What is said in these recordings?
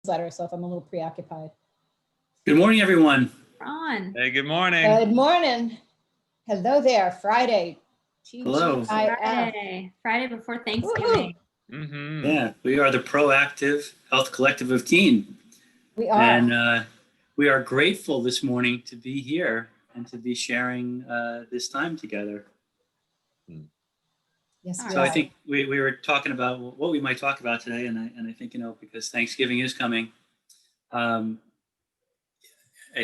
newsletter, so if I'm a little preoccupied. Good morning, everyone. On. Hey, good morning. Good morning. Hello there. Friday. Hello. Friday before Thanksgiving. Mm-hmm. Yeah, we are the Proactive Health Collective of Keene. We are. And we are grateful this morning to be here and to be sharing this time together. Yes, So I think we were talking about what we might talk about today, and I think, because Thanksgiving is coming, I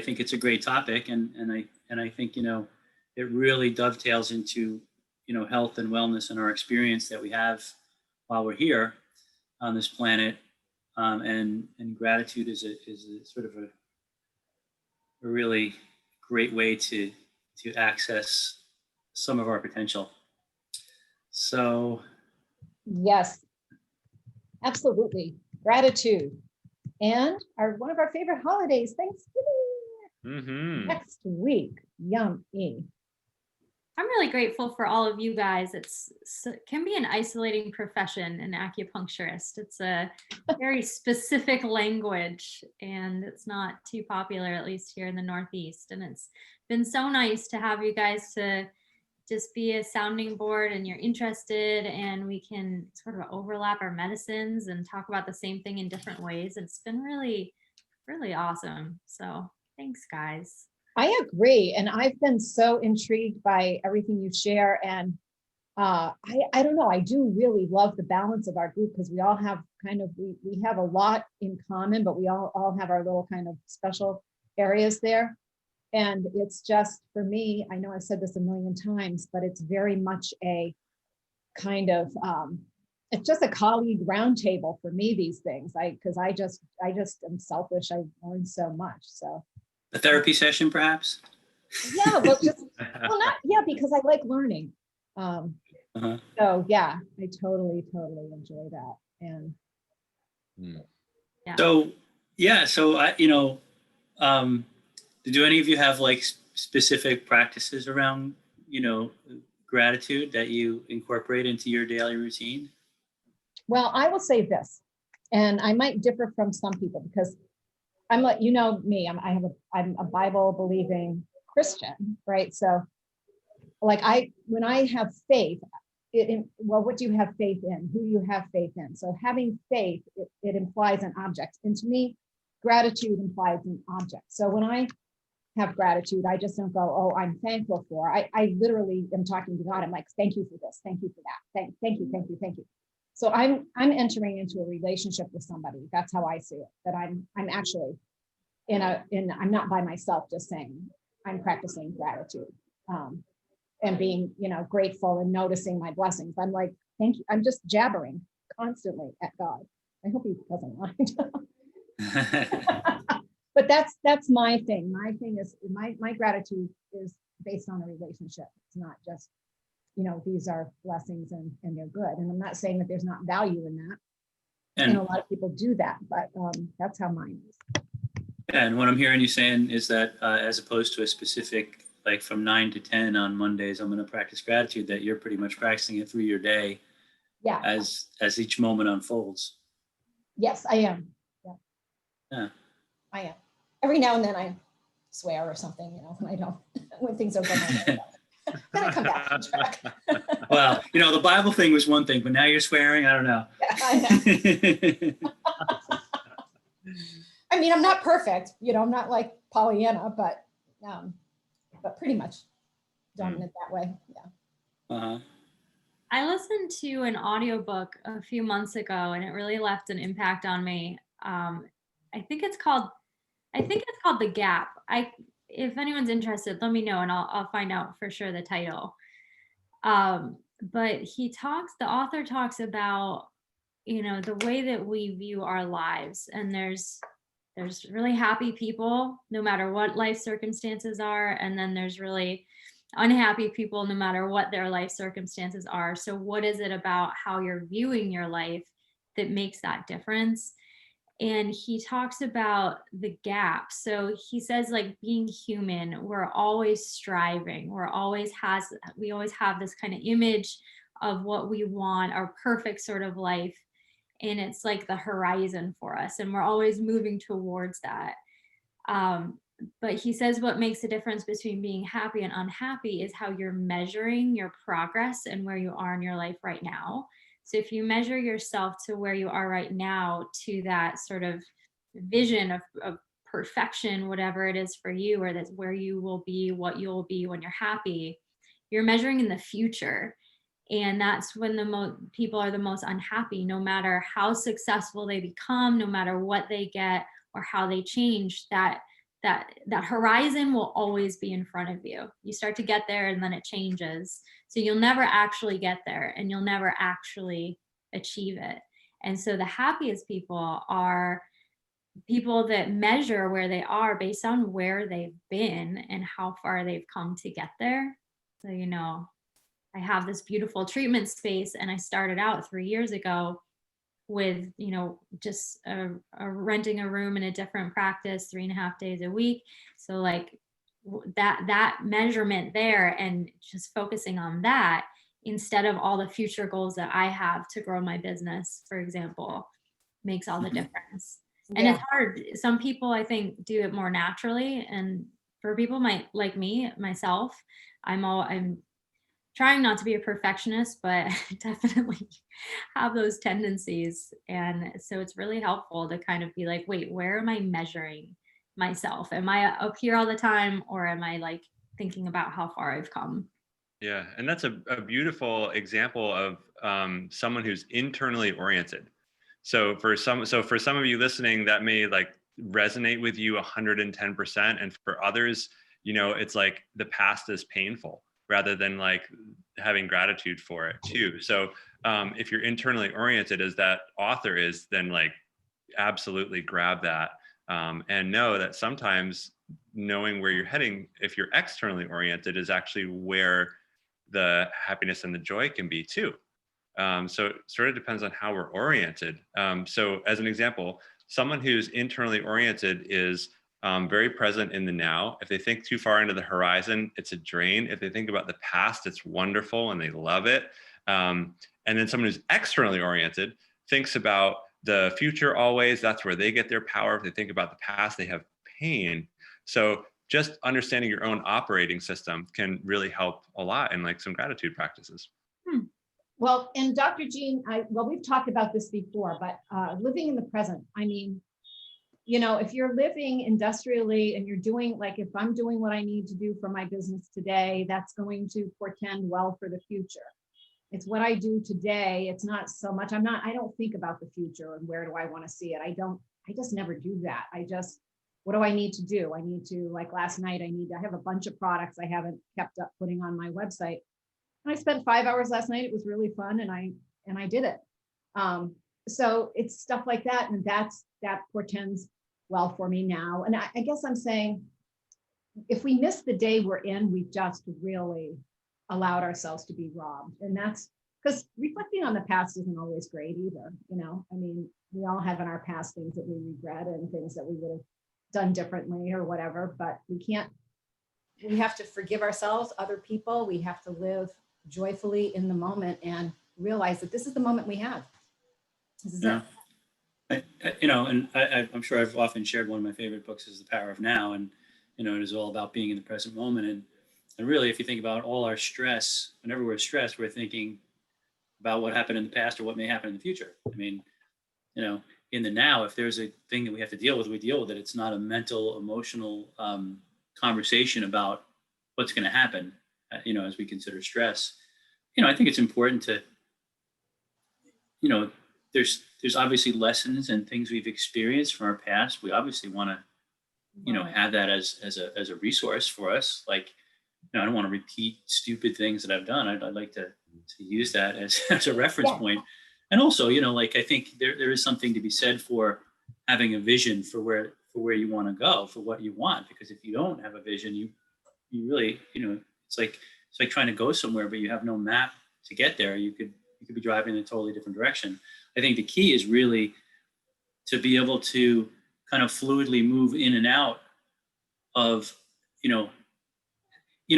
think it's a great topic, and I think it really dovetails into health and wellness and our experience that we have while we're here on this planet, and gratitude is a sort of a really great way to access some of our potential. So yes, absolutely. Gratitude. And one of our favorite holidays, Thanksgiving, next week. Yummy. I'm really grateful for all of you guys. It can be an isolating profession, an acupuncturist. It's a very specific language, and it's not too popular, at least here in the Northeast. And it's been so nice to have you guys to just be a sounding board, and you're interested, and we can sort of overlap our medicines and talk about the same thing in different ways. It's been really, really awesome. So thanks, guys. I agree. And I've been so intrigued by everything you share. And I don't know, I do really love the balance of our group, because we all have we have a lot in common, but we all have our little kind of special areas there. And it's just, for me, I know I've said this a million times, but it's very much a kind of, it's just a colleague roundtable for me, these things. Because I just am selfish. I learned so much. So a therapy session, perhaps? Yeah, because I like learning. So yeah, I totally enjoy that. And so I, do any of you have like specific practices around, gratitude that you incorporate into your daily routine? Well, I will say this, and I might differ from some people, because I'm like, me, I'm a Bible believing Christian, right? So like when I have faith, what do you have faith in? Who do you have faith in? So having faith, it implies an object. And to me, gratitude implies an object. So when I have gratitude, I just don't go, oh, I'm thankful for. I literally am talking to God. I'm like, thank you for this. Thank you for that. Thank you. So I'm entering into a relationship with somebody. That's how I see it. That I'm actually I'm not by myself just saying, I'm practicing gratitude, and being, grateful and noticing my blessings. I'm like, thank you. I'm just jabbering constantly at God. I hope he doesn't mind. But that's my thing. My thing is my gratitude is based on a relationship. It's not just, these are blessings and they're good. And I'm not saying that there's not value in that. And a lot of people do that, but that's how mine is. And what I'm hearing you saying is that as opposed to a specific, like from 9 to 10 on Mondays, I'm going to practice gratitude, that you're pretty much practicing it through your day. Yeah. As each moment unfolds. Yes, I am. Yeah. I am. Every now and then I swear or something, when I don't, when things don't go my way. Then I come back on track. Well, the Bible thing was one thing, but now you're swearing. I don't know. Yeah, I know. I mean, I'm not perfect, I'm not like Pollyanna, but pretty much done it that way. Yeah. I listened to an audiobook a few months ago, and it really left an impact on me. I think it's called The Gap. If anyone's interested, let me know, and I'll find out for sure the title. But the author talks about, the way that we view our lives, and there's really happy people no matter what life circumstances are, and then there's really unhappy people no matter what their life circumstances are. So what is it about how you're viewing your life that makes that difference? And he talks about the gap. So he says, like, being human, we're always striving. We always have this kind of image of what we want, our perfect sort of life. and it's like the horizon for us, and we're always moving towards that. But he says what makes a difference between being happy and unhappy is how you're measuring your progress and where you are in your life right now. So if you measure yourself to where you are right now, to that sort of vision of perfection, whatever it is for you, or that's where you will be, what you'll be when you're happy, you're measuring in the future. And that's when the people are the most unhappy, no matter how successful they become, no matter what they get or how they change, that horizon will always be in front of you. You start to get there and then it changes. So you'll never actually get there and you'll never actually achieve it. And so the happiest people are people that measure where they are based on where they've been and how far they've come to get there. So, I have this beautiful treatment space, and I started out 3 years ago with, just renting a room in a different practice 3.5 days a week. So like that measurement there, and just focusing on that instead of all the future goals that I have to grow my business, for example, makes all the difference. And Yeah. it's hard. Some people, I think, do it more naturally. And for people like me, myself, I'm trying not to be a perfectionist, but definitely have those tendencies. And so it's really helpful to kind of be like, wait, where am I measuring myself? Am I up here all the time, or am I like thinking about how far I've come? Yeah, and that's a beautiful example of someone who's internally oriented. So for some of you listening, that may like resonate with you 110%, and for others, it's like the past is painful rather than like having gratitude for it too. So if you're internally oriented, as that author is, then like absolutely grab that, and know that sometimes knowing where you're heading, if you're externally oriented, is actually where the happiness and the joy can be too. So it sort of depends on how we're oriented. So as an example, someone who's internally oriented is very present in the now. If they think too far into the horizon, it's a drain. If they think about the past, it's wonderful and they love it. And then someone who's externally oriented thinks about the future always. That's where they get their power. If they think about the past, they have pain. So just understanding your own operating system can really help a lot in like some gratitude practices. Well, and Dr. Jean, we've talked about this before, but living in the present, I mean, if you're living industrially and you're doing, like, if I'm doing what I need to do for my business today, that's going to portend well for the future. It's what I do today. It's not so much, I don't think about the future and where do I want to see it. I just never do that. What do I need to do? I need to, like last night, I have a bunch of products I haven't kept up putting on my website. I spent 5 hours last night. It was really fun. And I did it. So it's stuff like that. And that portends well for me now. And I guess I'm saying, if we miss the day we're in, we've just really allowed ourselves to be robbed. And that's because reflecting on the past isn't always great either. I mean, we all have in our past things that we regret and things that we would have done differently or whatever, but we have to forgive ourselves, other people. We have to live joyfully in the moment and realize that this is the moment we have. This is it. I'm sure I've often shared one of my favorite books is The Power of Now. And, it is all about being in the present moment. And really, if you think about all our stress, whenever we're stressed, we're thinking about what happened in the past or what may happen in the future. I mean, in the now, if there's a thing that we have to deal with, we deal with it. It's not a mental, emotional conversation about what's going to happen, as we consider stress. I think it's important to, there's obviously lessons and things we've experienced from our past. We obviously want to, have that as a resource for us. Like, I don't want to repeat stupid things that I've done. I'd like to use that as a reference point. And also, I think there is something to be said for having a vision for where you want to go, for what you want. Because if you don't have a vision, you really, it's like trying to go somewhere, but you have no map to get there. You could be driving in a totally different direction. I think the key is really to be able to kind of fluidly move in and out of,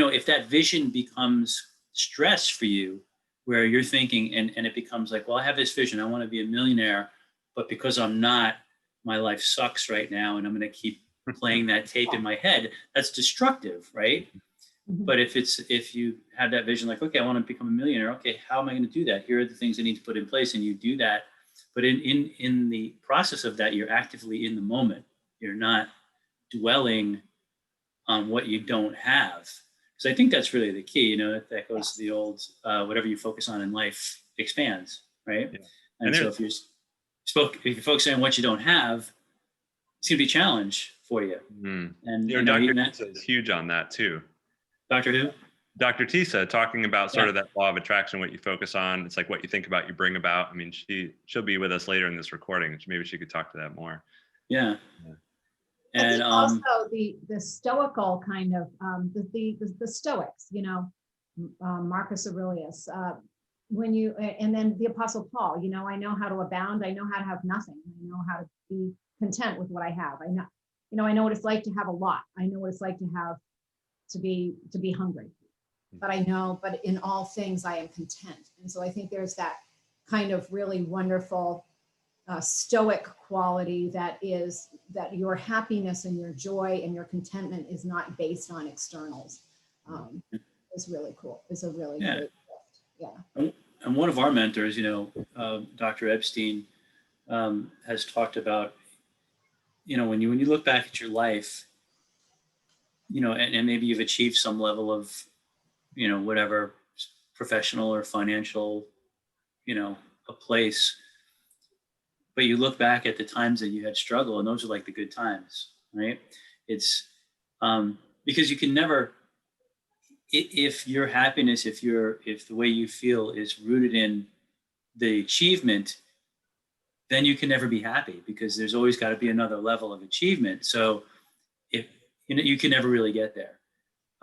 if that vision becomes stress for you, where you're thinking and it becomes like, well, I have this vision. I want to be a millionaire, but because I'm not, my life sucks right now. And I'm going to keep playing that tape in my head. That's destructive, right? Mhm. But if you have that vision, like, okay, I want to become a millionaire. Okay, how am I going to do that? Here are the things I need to put in place, and you do that. But in the process of that, you're actively in the moment. You're not dwelling on what you don't have. Because I think that's really the key. You know, that goes to the old whatever you focus on in life expands, right? Yeah. And so if you're focusing on what you don't have, it's going to be a challenge for you. And you know, Dr. even that, Tisa is huge on that too. Dr. Who? Dr. Tisa talking about sort of that law of attraction, what you focus on. It's like what you think about, you bring about. I mean, she'll be with us later in this recording. Maybe she could talk to that more. Yeah. I And think also the stoical kind of the Stoics, you know, Marcus Aurelius, and then the Apostle Paul, you know, I know how to abound, I know how to have nothing, I know how to be content with what I have. I know, you know, I know what it's like to have a lot. I know what it's like to be hungry. But in all things I am content. And so I think there's that kind of really wonderful stoic quality that your happiness and your joy and your contentment is not based on externals. Is really cool. It's a really great gift. Yeah. And one of our mentors, you know, Dr. Epstein, has talked about, you know, when you look back at your life, you know, and maybe you've achieved some level of, you know, whatever professional or financial, you know, a place, but you look back at the times that you had struggle, and those are like the good times, right? It's because you can never, if your happiness, if the way you feel is rooted in the achievement, then you can never be happy, because there's always got to be another level of achievement. So if you know, you can never really get there.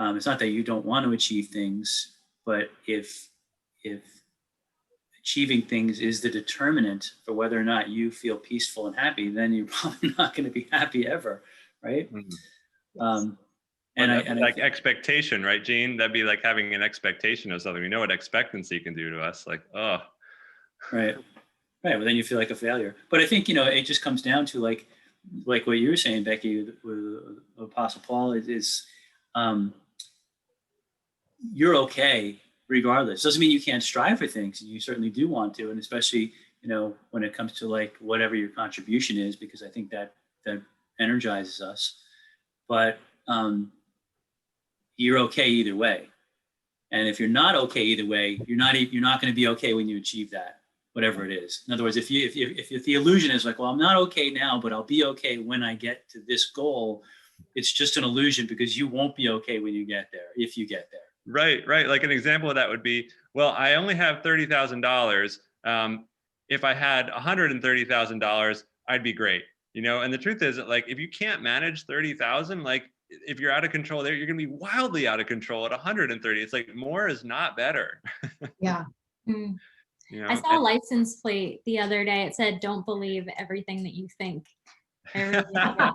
It's not that you don't want to achieve things, but if achieving things is the determinant for whether or not you feel peaceful and happy, then you're probably not going to be happy ever, right? Mm-hmm. And like expectation, right, Gene? That'd be like having an expectation of something. We know what expectancy can do to us. Like, oh, right. Well, then you feel like a failure. But I think, you know, it just comes down to like what you were saying, Becky, with Apostle Paul is you're okay regardless. Doesn't mean you can't strive for things. You certainly do want to, and especially, you know, when it comes to like whatever your contribution is, because I think that energizes us. But you're okay either way. And if you're not okay either way, you're not going to be okay when you achieve that, whatever it is. In other words, if the illusion is like, well, I'm not okay now, but I'll be okay when I get to this goal, it's just an illusion, because you won't be okay when you get there, if you get there. Right. Like an example of that would be, well, I only have $30,000. If I had $130,000, I'd be great. You know, and the truth is that, like, if you can't manage 30,000, like if you're out of control there, you're going to be wildly out of control at 130. It's like more is not better. Yeah. Mm. You know? I saw a license plate the other day. It said, "Don't believe everything that you think." I really love that.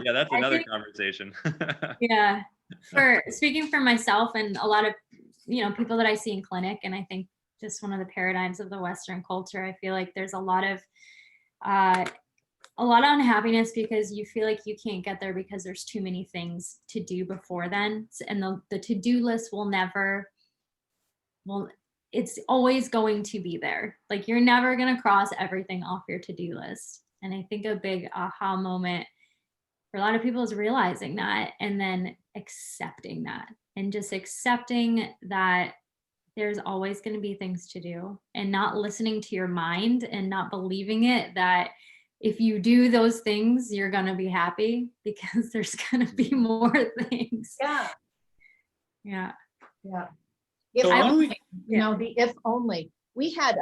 Yeah, that's another conversation. Yeah. Speaking for myself and a lot of, you know, people that I see in clinic, and I think just one of the paradigms of the Western culture, I feel like there's a lot of unhappiness because you feel like you can't get there because there's too many things to do before then. And the to-do list it's always going to be there. Like, you're never going to cross everything off your to-do list. And I think a big aha moment for a lot of people is realizing that, and then accepting that, and just accepting that there's always going to be things to do, and not listening to your mind and not believing it that if you do those things, you're going to be happy, because there's going to be more things. Yeah. Yeah. Yeah. So why don't we, You know, the if only. We had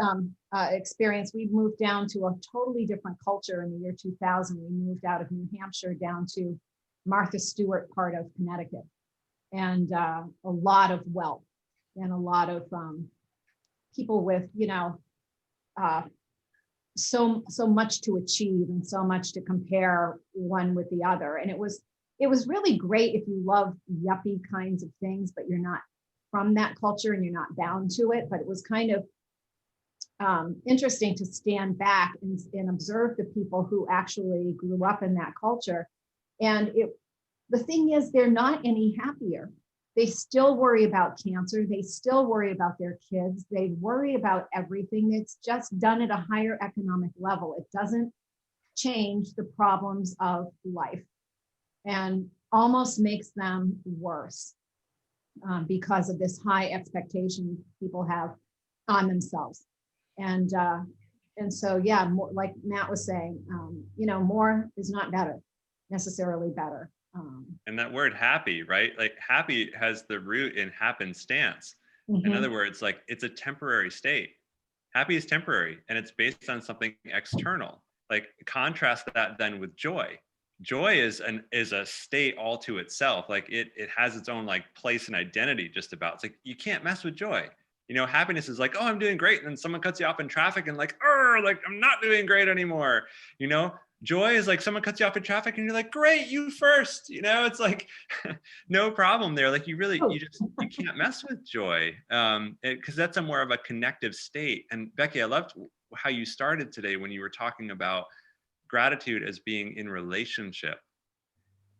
experience, we moved down to a totally different culture in the year 2000. We moved out of New Hampshire down to Martha Stewart part of Connecticut, and a lot of wealth and a lot of people with, you know, so much to achieve and so much to compare one with the other. And it was really great if you love yuppie kinds of things, but you're not from that culture and you're not bound to it, but it was kind of interesting to stand back and observe the people who actually grew up in that culture. And the thing is, they're not any happier. They still worry about cancer. They still worry about their kids. They worry about everything. It's just done at a higher economic level. It doesn't change the problems of life and almost makes them worse because of this high expectation people have on themselves. And so, yeah, more, like Matt was saying, more is not better, necessarily better. And that word happy, right? Like happy has the root in happenstance. In other words, like it's a temporary state. Happy is temporary and it's based on something external. Like contrast that then with joy. Joy is a state all to itself. Like it has its own like place and identity just about. It's like you can't mess with joy. Happiness is like, oh, I'm doing great. And then someone cuts you off in traffic and like I'm not doing great anymore. Joy is like someone cuts you off in traffic and you're like, great, you first. It's like no problem there. Like you can't mess with joy because that's a more of a connective state. And Becky, I loved how you started today when you were talking about gratitude as being in relationship,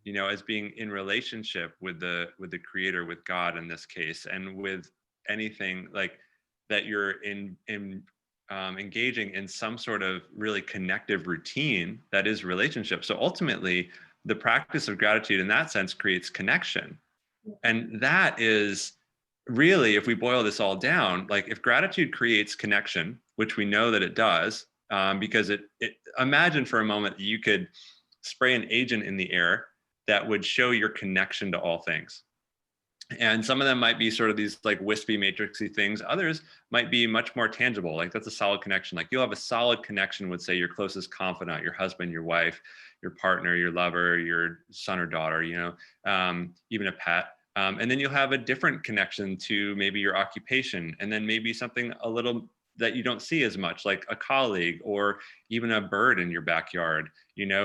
as being in relationship with the creator, with God in this case, and with anything like that you're engaging in some sort of really connective routine that is relationship. So ultimately, the practice of gratitude in that sense creates connection. And that is really, if we boil this all down, like if gratitude creates connection, which we know that it does, because it imagine for a moment that you could spray an agent in the air that would show your connection to all things. And some of them might be sort of these like wispy matrixy things. Others might be much more tangible. Like that's a solid connection. Like you'll have a solid connection with, say, your closest confidant, your husband, your wife, your partner, your lover, your son or daughter, even a pet. And then you'll have a different connection to maybe your occupation, and then maybe something a little that you don't see as much, like a colleague or even a bird in your backyard,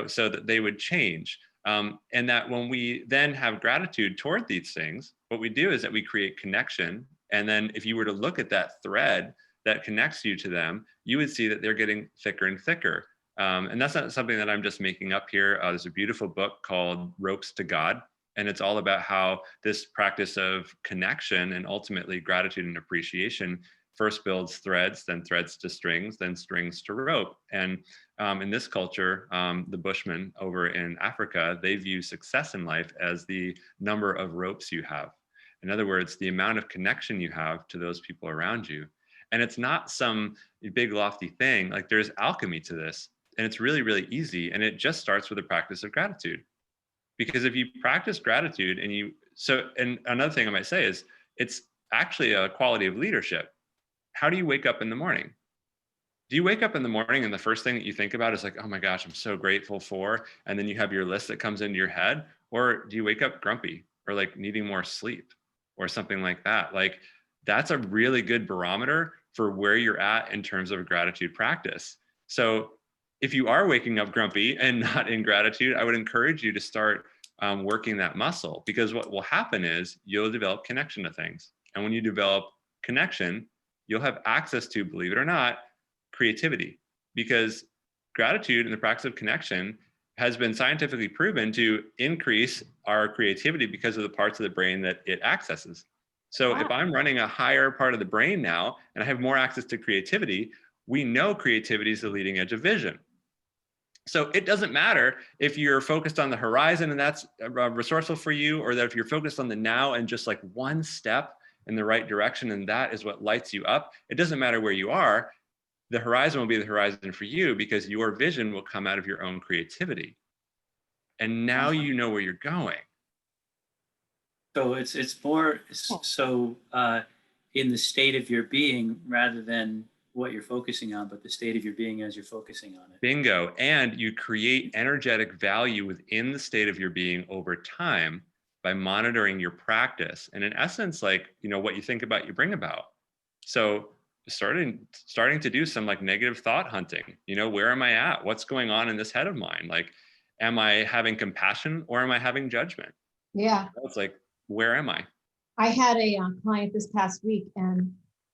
so that they would change. And that when we then have gratitude toward these things, what we do is that we create connection. And then if you were to look at that thread that connects you to them, you would see that they're getting thicker and thicker. And that's not something that I'm just making up here. There's a beautiful book called Ropes to God. And it's all about how this practice of connection and ultimately gratitude and appreciation first builds threads, then threads to strings, then strings to rope. And in this culture, the Bushmen over in Africa, they view success in life as the number of ropes you have. In other words, the amount of connection you have to those people around you. And it's not some big lofty thing. Like there's alchemy to this, and it's really, really easy. And it just starts with the practice of gratitude. Because if you practice gratitude and another thing I might say is it's actually a quality of leadership. How do you wake up in the morning? Do you wake up in the morning and the first thing that you think about is like, oh my gosh, I'm so grateful for, and then you have your list that comes into your head? Or do you wake up grumpy or like needing more sleep or something like that? Like that's a really good barometer for where you're at in terms of a gratitude practice. So if you are waking up grumpy and not in gratitude, I would encourage you to start working that muscle, because what will happen is you'll develop connection to things. And when you develop connection, you'll have access to, believe it or not, creativity, because gratitude and the practice of connection has been scientifically proven to increase our creativity because of the parts of the brain that it accesses. So wow. If I'm running a higher part of the brain now and I have more access to creativity, we know creativity is the leading edge of vision. So it doesn't matter if you're focused on the horizon and that's resourceful for you, or that if you're focused on the now and just like one step in the right direction, and that is what lights you up. It doesn't matter where you are. The horizon will be the horizon for you, because your vision will come out of your own creativity. And now you know where you're going. So it's more so in the state of your being rather than what you're focusing on, but the state of your being as you're focusing on it. Bingo. And you create energetic value within the state of your being over time by monitoring your practice. And in essence, like, what you think about, you bring about. So starting to do some like negative thought hunting, where am I at? What's going on in this head of mine? Like, am I having compassion or am I having judgment? Yeah. It's like, where am I? I had a client this past week, and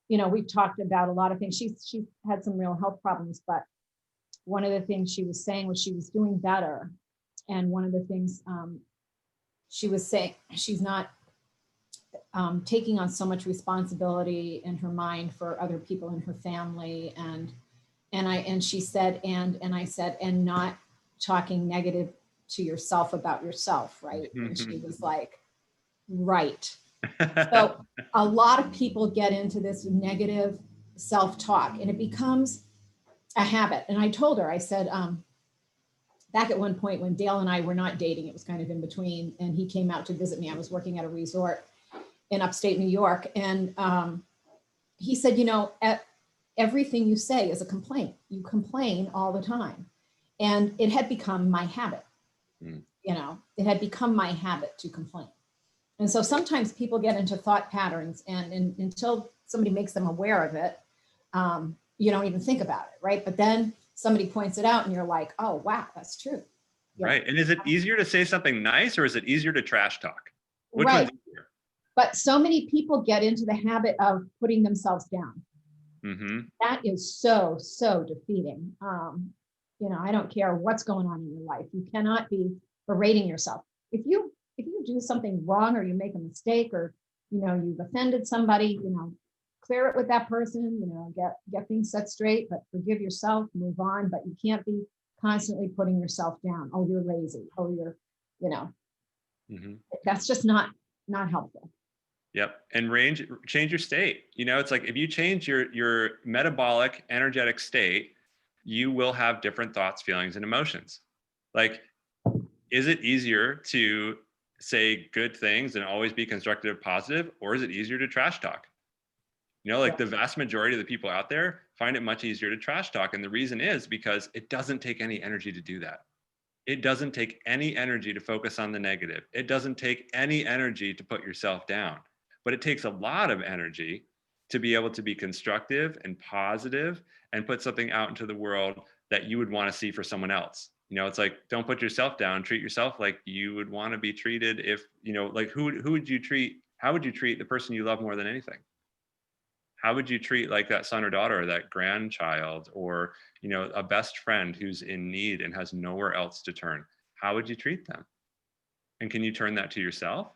we've talked about a lot of things. She had some real health problems, but one of the things she was saying was she was doing better. And one of the things she was saying, she's not taking on so much responsibility in her mind for other people in her family. And she said, and I said, and not talking negative to yourself about yourself, right? And she was like, right. So a lot of people get into this negative self-talk, and it becomes a habit. And I told her, I said, back at one point when Dale and I were not dating, it was kind of in between, and he came out to visit me. I was working at a resort in upstate New York. And he said, everything you say is a complaint. You complain all the time. And it had become my habit. It had become my habit to complain. And so sometimes people get into thought patterns, and until somebody makes them aware of it, you don't even think about it, right? But then somebody points it out and you're like, oh, wow, that's true. Right. And is it easier to say something nice, or is it easier to trash talk? Which right. one's easier? But so many people get into the habit of putting themselves down. Mm-hmm. That is so defeating. I don't care what's going on in your life. You cannot be berating yourself. If you do something wrong, or you make a mistake, or you've offended somebody, clear it with that person, get things set straight, but forgive yourself, move on. But you can't be constantly putting yourself down. Oh, you're lazy. Oh, you're, Mm-hmm. That's just not helpful. Yep. And change your state. It's like if you change your metabolic, energetic state, you will have different thoughts, feelings, and emotions. Like, is it easier to say good things and always be constructive, positive, or is it easier to trash talk? The vast majority of the people out there find it much easier to trash talk. And the reason is because it doesn't take any energy to do that. It doesn't take any energy to focus on the negative. It doesn't take any energy to put yourself down. But it takes a lot of energy to be able to be constructive and positive and put something out into the world that you would want to see for someone else. It's like, don't put yourself down, treat yourself like you would want to be treated. If, like who would you treat? How would you treat the person you love more than anything? How would you treat like that son or daughter, or that grandchild, or, a best friend who's in need and has nowhere else to turn? How would you treat them? And can you turn that to yourself?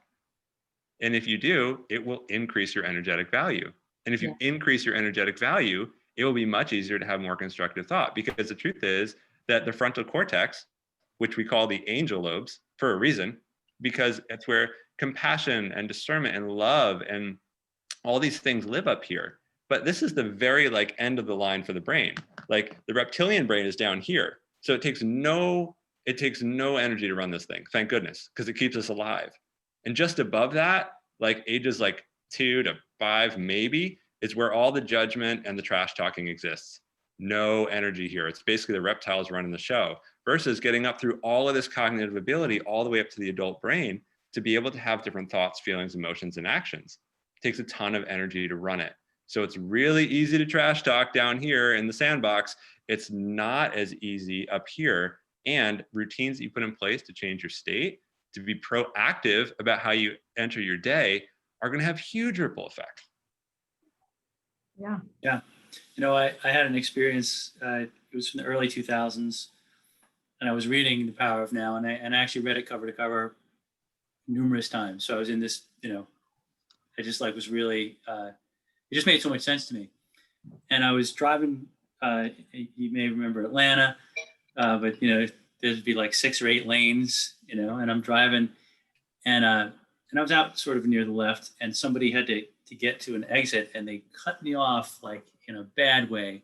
And if you do, it will increase your energetic value. And if you increase your energetic value, it will be much easier to have more constructive thought, because the truth is that the frontal cortex, which we call the angel lobes for a reason, because it's where compassion and discernment and love and all these things live up here. But this is the very end of the line for the brain. Like the reptilian brain is down here. So it takes no energy to run this thing. Thank goodness, because it keeps us alive. And just above that, ages 2 to 5, maybe, is where all the judgment and the trash talking exists. No energy here. It's basically the reptiles running the show, versus getting up through all of this cognitive ability all the way up to the adult brain to be able to have different thoughts, feelings, emotions, and actions. It takes a ton of energy to run it. So it's really easy to trash talk down here in the sandbox. It's not as easy up here. And routines that you put in place to change your state, to be proactive about how you enter your day, are going to have huge ripple effects. Yeah. Yeah. I had an experience, it was from the early 2000s, and I was reading The Power of Now, and I actually read it cover to cover numerous times. So I was in this, I just was really, it just made so much sense to me. And I was driving, you may remember Atlanta, but there'd be 6 or 8 lanes, and I'm driving, and I was out sort of near the left, and somebody had to get to an exit, and they cut me off in a bad way.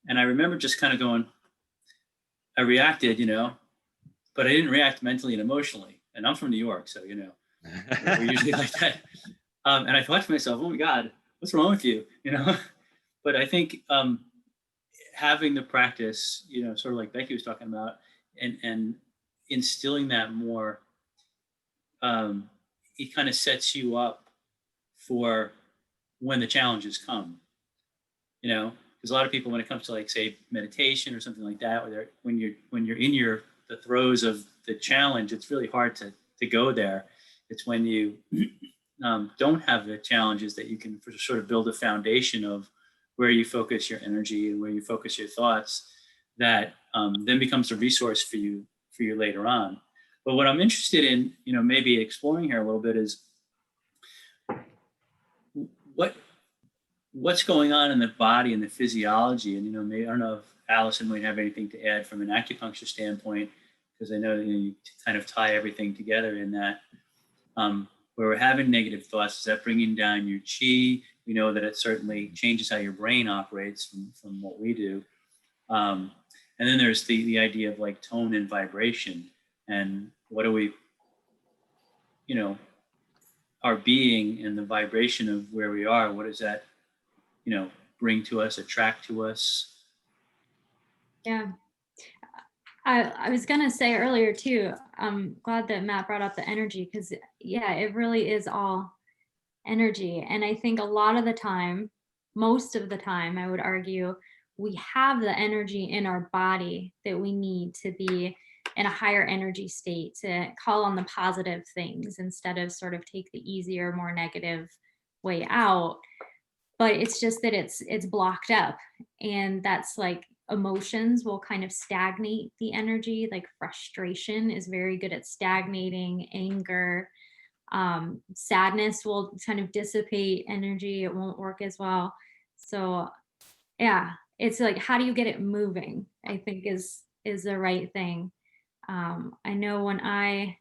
And I remember just kind of going, I reacted, but I didn't react mentally and emotionally. And I'm from New York, so we're usually like that. And I thought to myself, oh my God, what's wrong with you? But I think having the practice, sort of like Becky was talking about, and instilling that more, it kind of sets you up for when the challenges come, because a lot of people, when it comes to say meditation or something like that, when you're in the throes of the challenge, it's really hard to go there. It's when you don't have the challenges, that you can sort of build a foundation of where you focus your energy and where you focus your thoughts, that then becomes a resource for you later on. But what I'm interested in, maybe exploring here a little bit is what's going on in the body and the physiology. And maybe, I don't know if Allison might have anything to add from an acupuncture standpoint, because I know that you kind of tie everything together in that. Where we're having negative thoughts, is that bringing down your chi? We know that it certainly changes how your brain operates from what we do. And then there's the idea of like tone and vibration, and what do we, our being and the vibration of where we are, what does that, bring to us, attract to us? Yeah. I was going to say earlier too, I'm glad that Matt brought up the energy, because yeah, it really is all energy. And I think a lot of the time, most of the time, I would argue, we have the energy in our body that we need to be in a higher energy state, to call on the positive things instead of sort of take the easier, more negative way out. But it's just that it's blocked up, and that's like emotions will kind of stagnate the energy. Like frustration is very good at stagnating, anger, sadness will kind of dissipate energy, it won't work as well. So yeah, it's like, how do you get it moving, I think is the right thing. I know when I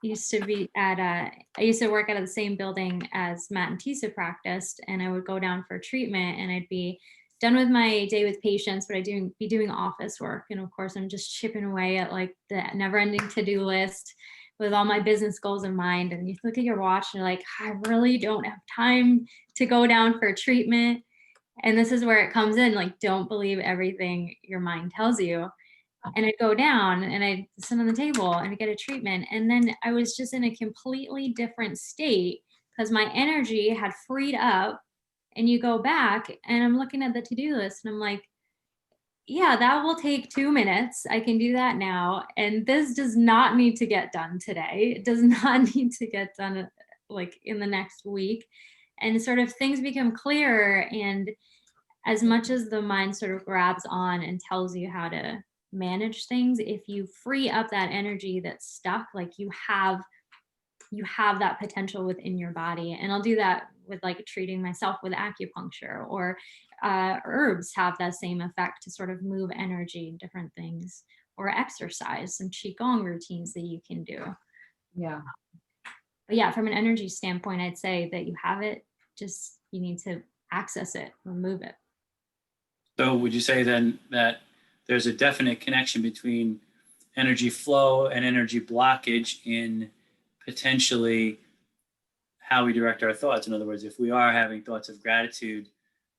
used to be at I used to work out of the same building as Matt and Tisa practiced, and I would go down for treatment, and I'd be done with my day with patients, but be doing office work. And of course, I'm just chipping away at like the never ending to-do list with all my business goals in mind. And you look at your watch and you're like, I really don't have time to go down for treatment. And this is where it comes in, like, don't believe everything your mind tells you. And I'd go down and I'd sit on the table and I'd get a treatment. And then I was just in a completely different state because my energy had freed up. And you go back and I'm looking at the to-do list and I'm like, yeah, that will take 2 minutes. I can do that now. And this does not need to get done today. It does not need to get done like in the next week. And sort of things become clearer. And as much as the mind sort of grabs on and tells you how to manage things, if you free up that energy that's stuck, like you have that potential within your body. And I'll do that with like treating myself with acupuncture, or herbs have that same effect to sort of move energy and different things, or exercise, some qigong routines that you can do. Yeah. But yeah, from an energy standpoint, I'd say that you have it, just you need to access it or move it. So would you say then that there's a definite connection between energy flow and energy blockage in potentially how we direct our thoughts? In other words, if we are having thoughts of gratitude,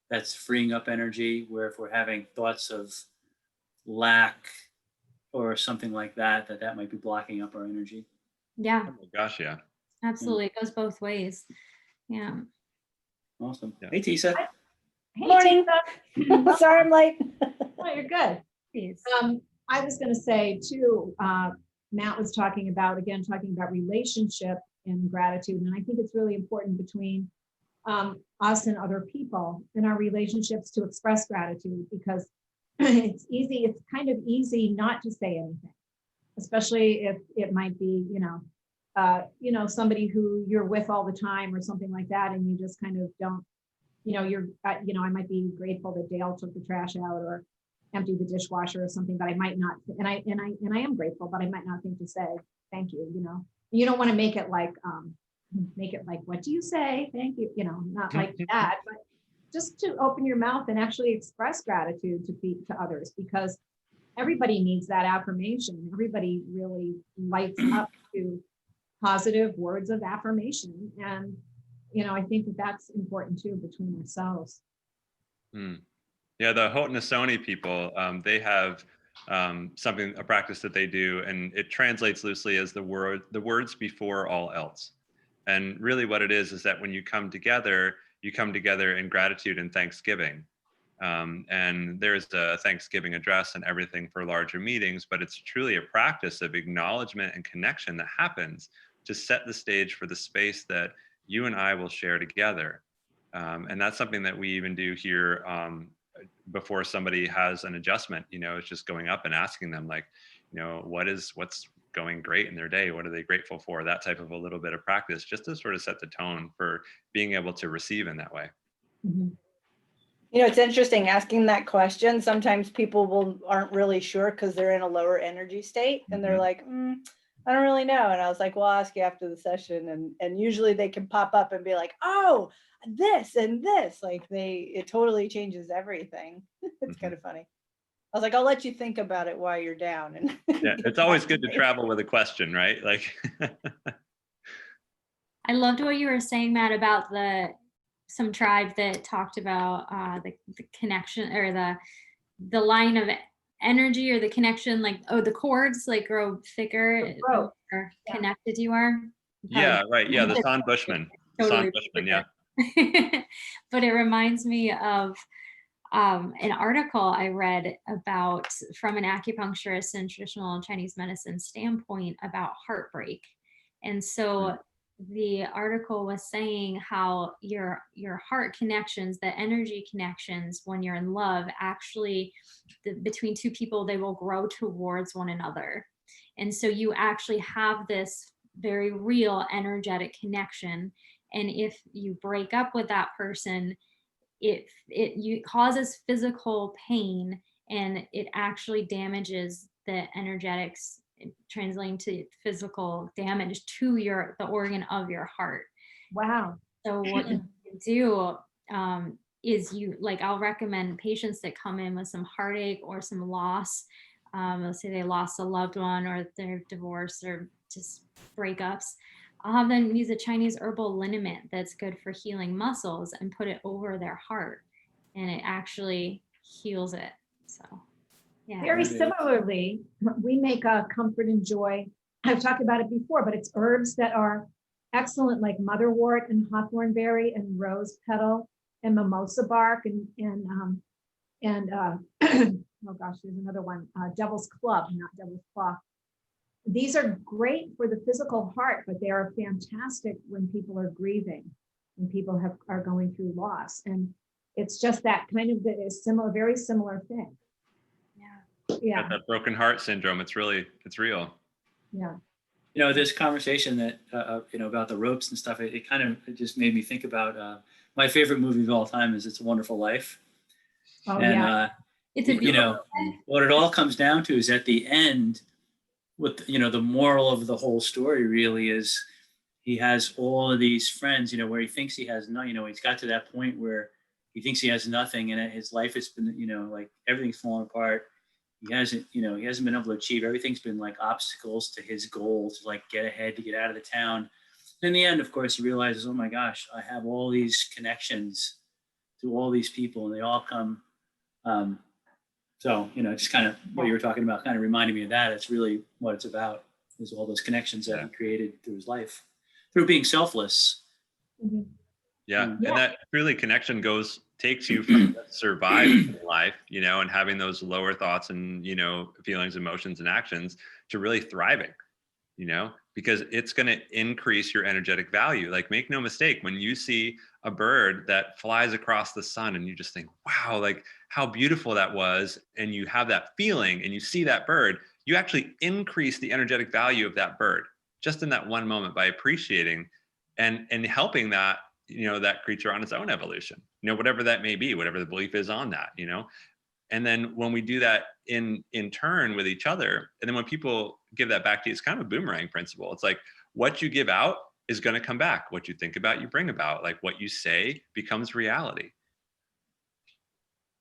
that's freeing up energy, where if we're having thoughts of lack or something like that, that might be blocking up our energy. Yeah. Oh my gosh, yeah. Absolutely. It goes both ways. Yeah. Awesome. Yeah. Hey, Tisa. Hey, Morning. Tina. Sorry, I'm late. Oh, you're good. Please. I was going to say too, Matt was talking about relationship and gratitude. And I think it's really important between us and other people in our relationships to express gratitude, because it's kind of easy not to say anything, especially if it might be, somebody who you're with all the time or something like that. And you just kind of don't, I might be grateful that Dale took the trash out or emptied the dishwasher or something, but I might not, and I am grateful, but I might not think to say thank you. You don't want to make it like, what do you say? Thank you. Not like that, but just to open your mouth and actually express gratitude to others, because everybody needs that affirmation. Everybody really lights up to positive words of affirmation. And, I think that's important too, between ourselves. Yeah, the Haudenosaunee people, they have a practice that they do, and it translates loosely as the words before all else. And really what it is that when you come together in gratitude and thanksgiving. And there's a Thanksgiving address and everything for larger meetings, but it's truly a practice of acknowledgement and connection that happens to set the stage for the space that you and I will share together. And that's something that we even do here before somebody has an adjustment. It's just going up and asking them, like, what's going great in their day? What are they grateful for? That type of a little bit of practice, just to sort of set the tone for being able to receive in that way. Mm-hmm. It's interesting asking that question. Sometimes people aren't really sure because they're in a lower energy state, and they're like, I don't really know. And I was like, well, I'll ask you after the session. And usually they can pop up and be like, oh, this and this. Like it totally changes everything. It's kind of funny. I was like, I'll let you think about it while you're down. And yeah, it's always good to travel with a question, right? Like, I loved what you were saying, Matt, about some tribe that talked about the connection, or the line of energy, or the connection, like, the cords like grow thicker the more connected you are. Yeah, right. Yeah, the San Bushman. Totally. San Bushman, yeah. But it reminds me of an article I read about, from an acupuncturist and traditional Chinese medicine standpoint, about heartbreak. And so the article was saying how your heart connections, the energy connections when you're in love, actually between two people, they will grow towards one another. And so you actually have this very real energetic connection. And if you break up with that person, it causes physical pain, and it actually damages the energetics, translating to physical damage to the organ of your heart. Wow. So what you do is I'll recommend patients that come in with some heartache or some loss. Let's say they lost a loved one, or they're divorced, or just breakups. I'll have them use a Chinese herbal liniment that's good for healing muscles, and put it over their heart, and it actually heals it. So, yeah. Very similarly, we make a comfort and joy. I've talked about it before, but it's herbs that are excellent, like motherwort and hawthorn berry and rose petal and mimosa bark and oh gosh, there's another one, devil's club, not devil's claw. These are great for the physical heart, but they are fantastic when people are grieving, when people are going through loss. And it's just that kind of very similar thing. Yeah. That broken heart syndrome. It's real. Yeah. This conversation that, about the ropes and stuff, it just made me think about my favorite movie of all time is It's a Wonderful Life. Oh, and, yeah. It's a what it all comes down to is, at the end, with the moral of the whole story really is, he has all of these friends, where he thinks he has no, he's got to that point where he thinks he has nothing, and his life has been, like everything's falling apart. He hasn't been able to achieve. Everything's been like obstacles to his goal to like get ahead, to get out of the town. In the end, of course, he realizes, oh my gosh, I have all these connections to all these people, and they all come. So, just kind of what you were talking about kind of reminded me of that. It's really what it's about, is all those connections that he created through his life, through being selfless. Mm-hmm. Yeah. And that really connection takes you from surviving life, and having those lower thoughts and, feelings, emotions, and actions, to really thriving, because it's going to increase your energetic value. Like, make no mistake, when you see a bird that flies across the sun and you just think, wow, like how beautiful that was, and you have that feeling and you see that bird, you actually increase the energetic value of that bird just in that one moment by appreciating and helping that, that creature on its own evolution, whatever that may be, whatever the belief is on that, And then when we do that in turn with each other, and then when people give that back to you, it's kind of a boomerang principle. It's like, what you give out is going to come back. What you think about, you bring about. Like, what you say becomes reality.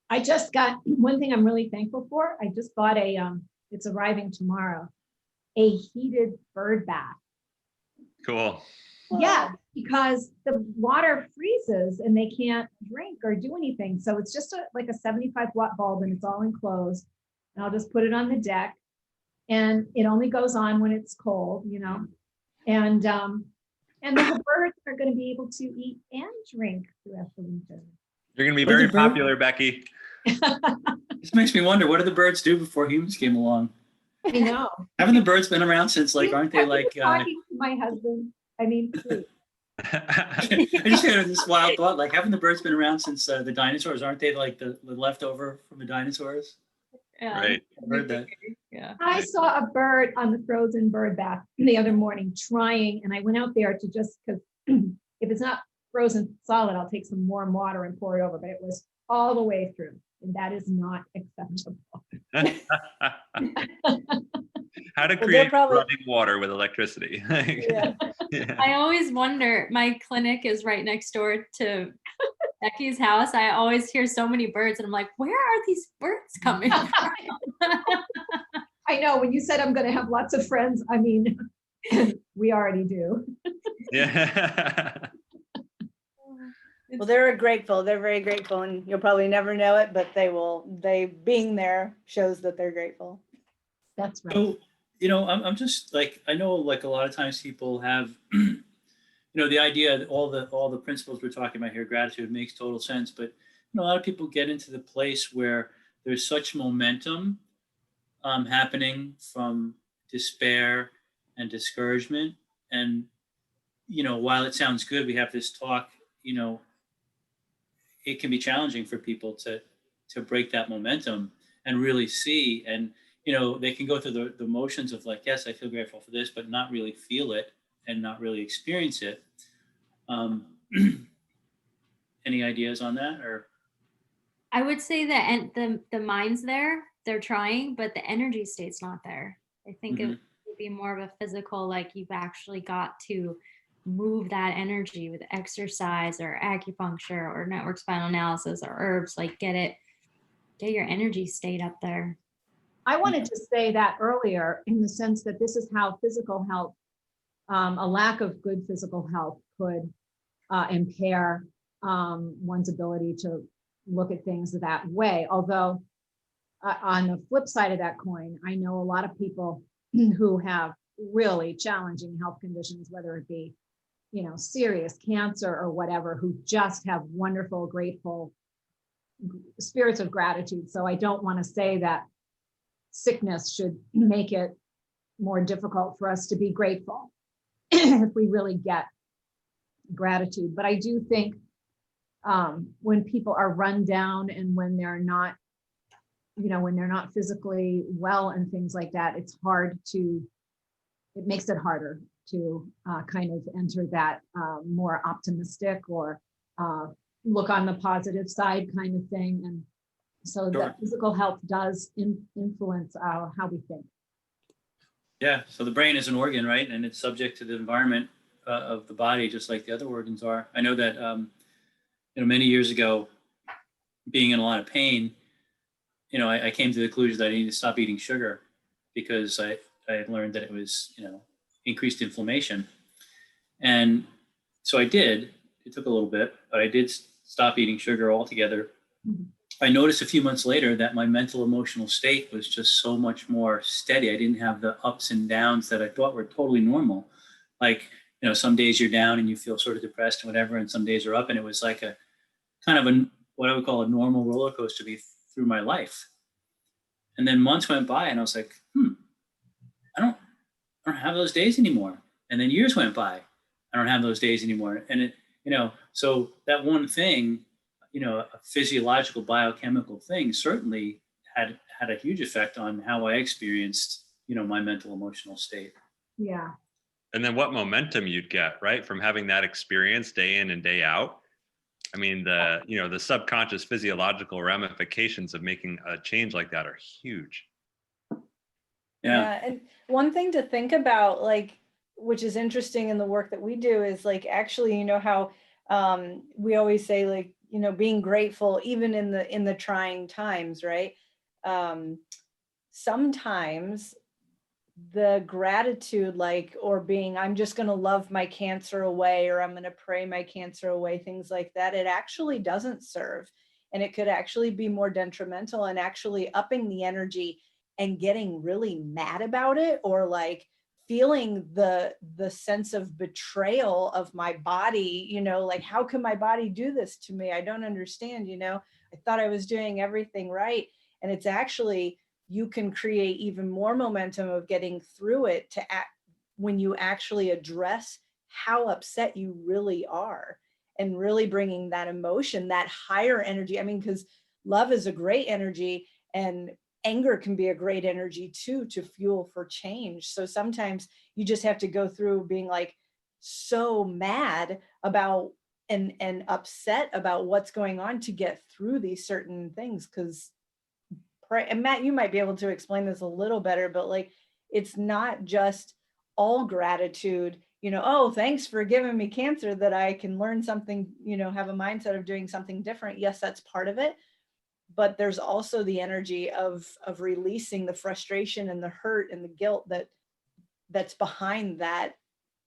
I just got one thing I'm really thankful for. I just bought it's arriving tomorrow, a heated bird bath. Cool. Yeah, because the water freezes and they can't drink or do anything. So it's just like a 75-watt bulb, and it's all enclosed. And I'll just put it on the deck, and it only goes on when it's cold, And the birds are going to be able to eat and drink throughout the winter. You're going to be very popular, Becky. This makes me wonder, what did the birds do before humans came along? I know. Haven't the birds been around since, like, aren't they like? Talking to my husband. I mean, please. I just had this wild thought, like, haven't the birds been around since the dinosaurs? Aren't they like the leftover from the dinosaurs? Yeah. Right. I've heard that. Yeah. I saw a bird on the frozen bird bath the other morning trying, and I went out there to just, because if it's not frozen solid, I'll take some warm water and pour it over, but it was all the way through, and that is not acceptable. How to Well, they're create probably- running water with electricity. Yeah. Yeah. I always wonder, my clinic is right next door to Becky's house. I always hear so many birds and I'm like, where are these birds coming from? I know, when you said I'm gonna have lots of friends, I mean, we already do. Yeah. Well, they're grateful. They're very grateful, and you'll probably never know it, but they being there shows that they're grateful. That's right. So, I'm just like, I know like a lot of times people have, the idea that all the principles we're talking about here, gratitude makes total sense, but a lot of people get into the place where there's such momentum happening from despair and discouragement. And, while it sounds good, we have this talk, it can be challenging for people to break that momentum and really see. And, they can go through the motions of like, yes, I feel grateful for this, but not really feel it and not really experience it. Any ideas on that? Or I would say that and the mind's there, they're trying, but the energy state's not there. I think it Mhm. would be more of a physical, like you've actually got to move that energy with exercise or acupuncture or network spinal analysis or herbs, like get your energy state up there. I wanted to say that earlier in the sense that this is how physical health, a lack of good physical health could impair one's ability to look at things that way. Although on the flip side of that coin, I know a lot of people who have really challenging health conditions, whether it be, serious cancer or whatever, who just have wonderful, grateful spirits of gratitude. So I don't want to say that sickness should make it more difficult for us to be grateful if we really get gratitude. But I do think when people are run down and when they're not, when they're not physically well and things like that, it makes it harder to kind of enter that more optimistic or look on the positive side kind of thing. And so Sure. that physical health does influence how we think. Yeah, so the brain is an organ, right? And it's subject to the environment of the body, just like the other organs are. I know that, many years ago, being in a lot of pain, I came to the conclusion that I needed to stop eating sugar because I had learned that it was, increased inflammation. And so I did. It took a little bit, but I did stop eating sugar altogether. Mhm. I noticed a few months later that my mental emotional state was just so much more steady. I didn't have the ups and downs that I thought were totally normal. Like, some days you're down and you feel sort of depressed and whatever, and some days are up. And it was like a kind of what I would call a normal roller coaster through my life. And then months went by and I was like, I don't have those days anymore. And then years went by. I don't have those days anymore. And it, so that one thing, a physiological biochemical thing certainly had a huge effect on how I experienced, my mental emotional state. Yeah. And then what momentum you'd get, right, from having that experience day in and day out. I mean, the subconscious physiological ramifications of making a change like that are huge. Yeah. And one thing to think about, like, which is interesting in the work that we do, is like, actually, how we always say, like, being grateful even in the trying times, right? Sometimes the gratitude, like, or being, I'm just going to love my cancer away, or I'm going to pray my cancer away, things like that, it actually doesn't serve. And it could actually be more detrimental and actually upping the energy and getting really mad about it, or like feeling the sense of betrayal of my body, like, how can my body do this to me? I don't understand, I thought I was doing everything right. And it's actually, you can create even more momentum of getting through it to when you actually address how upset you really are and really bringing that emotion, that higher energy. I mean, because love is a great energy, and anger can be a great energy too, to fuel for change. So sometimes you just have to go through being like so mad about and upset about what's going on to get through these certain things. Because and Matt, you might be able to explain this a little better, but like, it's not just all gratitude, oh, thanks for giving me cancer, that I can learn something, have a mindset of doing something different. Yes, that's part of it. But there's also the energy of releasing the frustration and the hurt and the guilt that's behind that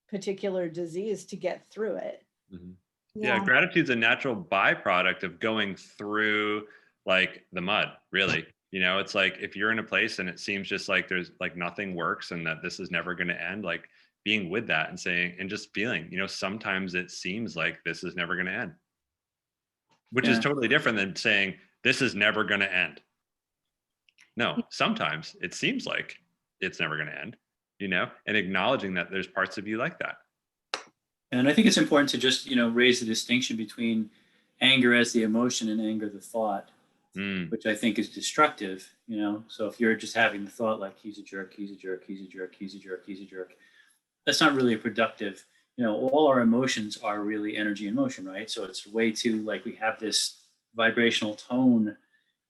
particular disease to get through it. Mm-hmm. Yeah, gratitude's a natural byproduct of going through like the mud, really. It's like if you're in a place and it seems just like there's like nothing works and that this is never going to end, like being with that and saying and just feeling, sometimes it seems like this is never going to end, which is totally different than saying this is never going to end. No, sometimes it seems like it's never going to end, and acknowledging that there's parts of you like that. And I think it's important to just, raise the distinction between anger as the emotion and anger the thought, which I think is destructive, So if you're just having the thought like he's a jerk, he's a jerk, he's a jerk, he's a jerk, he's a jerk, that's not really a productive, all our emotions are really energy and motion, right? So it's way too like we have this vibrational tone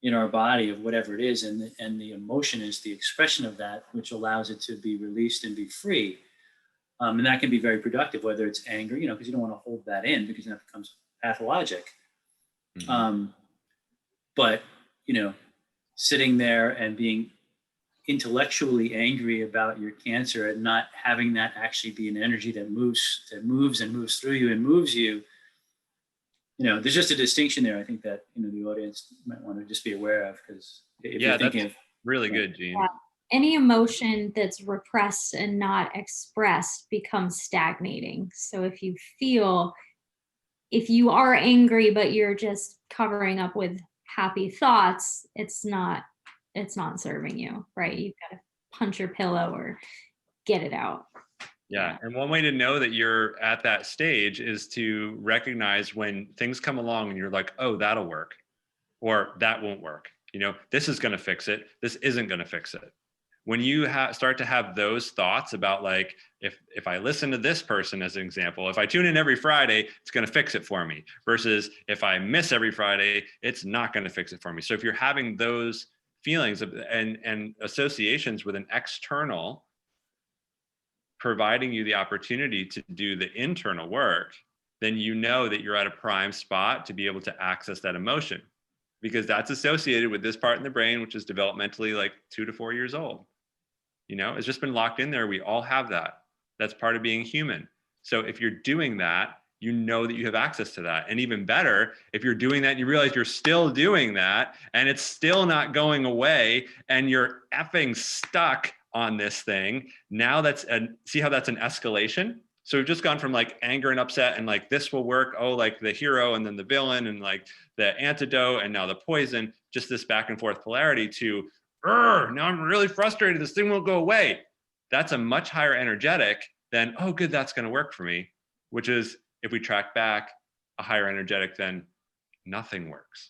in our body of whatever it is, and the emotion is the expression of that, which allows it to be released and be free. And that can be very productive, whether it's anger, because you don't want to hold that in because that becomes pathologic. Mm-hmm. But, sitting there and being intellectually angry about your cancer and not having that actually be an energy that moves and moves through you and moves you, there's just a distinction there. I think that, the audience might want to just be aware of, because if you're thinking that's really good, Gene. Yeah. Any emotion that's repressed and not expressed becomes stagnating. So if you are angry, but you're just covering up with happy thoughts, it's not serving you, right? You've got to punch your pillow or get it out. Yeah. And one way to know that you're at that stage is to recognize when things come along and you're like, oh, that'll work, or that won't work. This is going to fix it. This isn't going to fix it. When you start to have those thoughts about like, if I listen to this person as an example, if I tune in every Friday, it's going to fix it for me, versus if I miss every Friday, it's not going to fix it for me. So if you're having those feelings and associations with an external providing you the opportunity to do the internal work, then you know that you're at a prime spot to be able to access that emotion, because that's associated with this part in the brain, which is developmentally like 2 to 4 years old. It's just been locked in there. We all have that. That's part of being human. So if you're doing that, you know that you have access to that. And even better, if you're doing that and you realize you're still doing that and it's still not going away and you're effing stuck on this thing, now see how that's an escalation? So we've just gone from like anger and upset and like this will work, oh, like the hero and then the villain and like the antidote and now the poison, just this back and forth polarity to, now I'm really frustrated, this thing won't go away. That's a much higher energetic than, oh, good, that's going to work for me, which is, if we track back, a higher energetic than nothing works.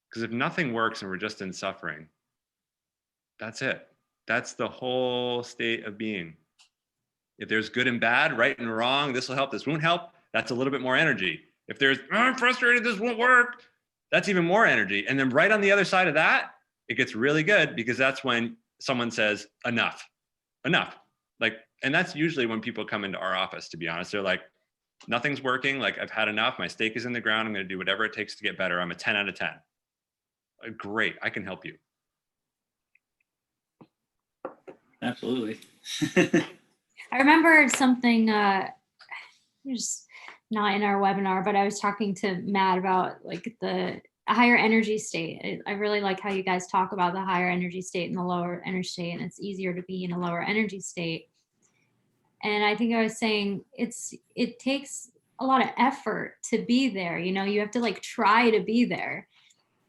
Because if nothing works and we're just in suffering, that's it. That's the whole state of being. If there's good and bad, right and wrong, this will help, this won't help, that's a little bit more energy. If there's, I'm frustrated, this won't work, that's even more energy. And then right on the other side of that, it gets really good, because that's when someone says, enough. Like, and that's usually when people come into our office, to be honest. They're like, nothing's working, like I've had enough, my stake is in the ground, I'm going to do whatever it takes to get better. I'm a 10 out of 10. Great, I can help you. Absolutely. I remember something, just not in our webinar, but I was talking to Matt about like the higher energy state. I really like how you guys talk about the higher energy state and the lower energy state, and it's easier to be in a lower energy state. And I think I was saying it takes a lot of effort to be there. You have to like try to be there.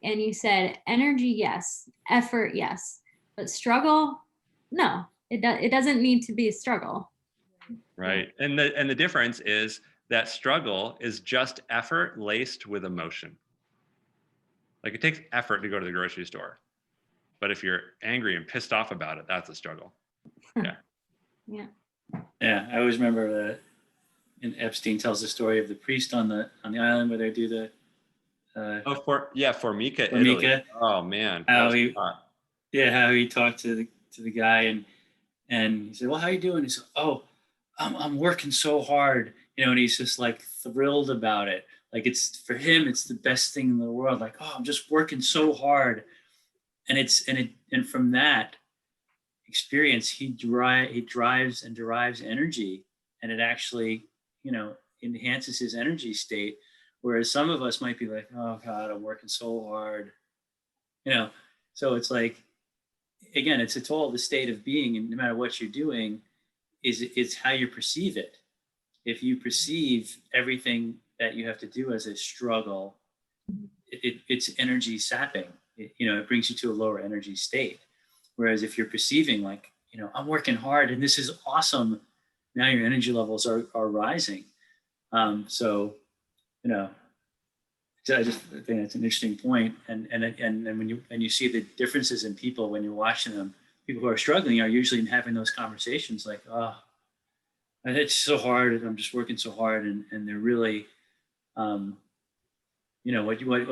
And you said energy, yes. Effort, yes. But struggle, no. It doesn't need to be a struggle. Right. And the difference is that struggle is just effort laced with emotion. Like it takes effort to go to the grocery store. But if you're angry and pissed off about it, that's a struggle. Yeah. Yeah. Yeah, I always remember that. And Epstein tells the story of the priest on the island where they do the Formica, Italy. Formica. Oh man. How he talked to the guy and he said, "Well, how you doing?" He said, "Oh, I'm working so hard," and he's just like thrilled about it. Like it's for him, it's the best thing in the world. Like, oh, I'm just working so hard, and from that experience, he drives and derives energy, and it actually, enhances his energy state. Whereas some of us might be like, "Oh God, I'm working so hard," So it's like, again, it's all the state of being, and no matter what you're doing, it's how you perceive it. If you perceive everything that you have to do as a struggle, it's energy sapping. It brings you to a lower energy state. Whereas if you're perceiving like, I'm working hard and this is awesome, now your energy levels are rising. So, I just think that's an interesting point. And when you see the differences in people when you're watching them, people who are struggling are usually having those conversations like, oh, it's so hard. I'm just working so hard. And they're really, what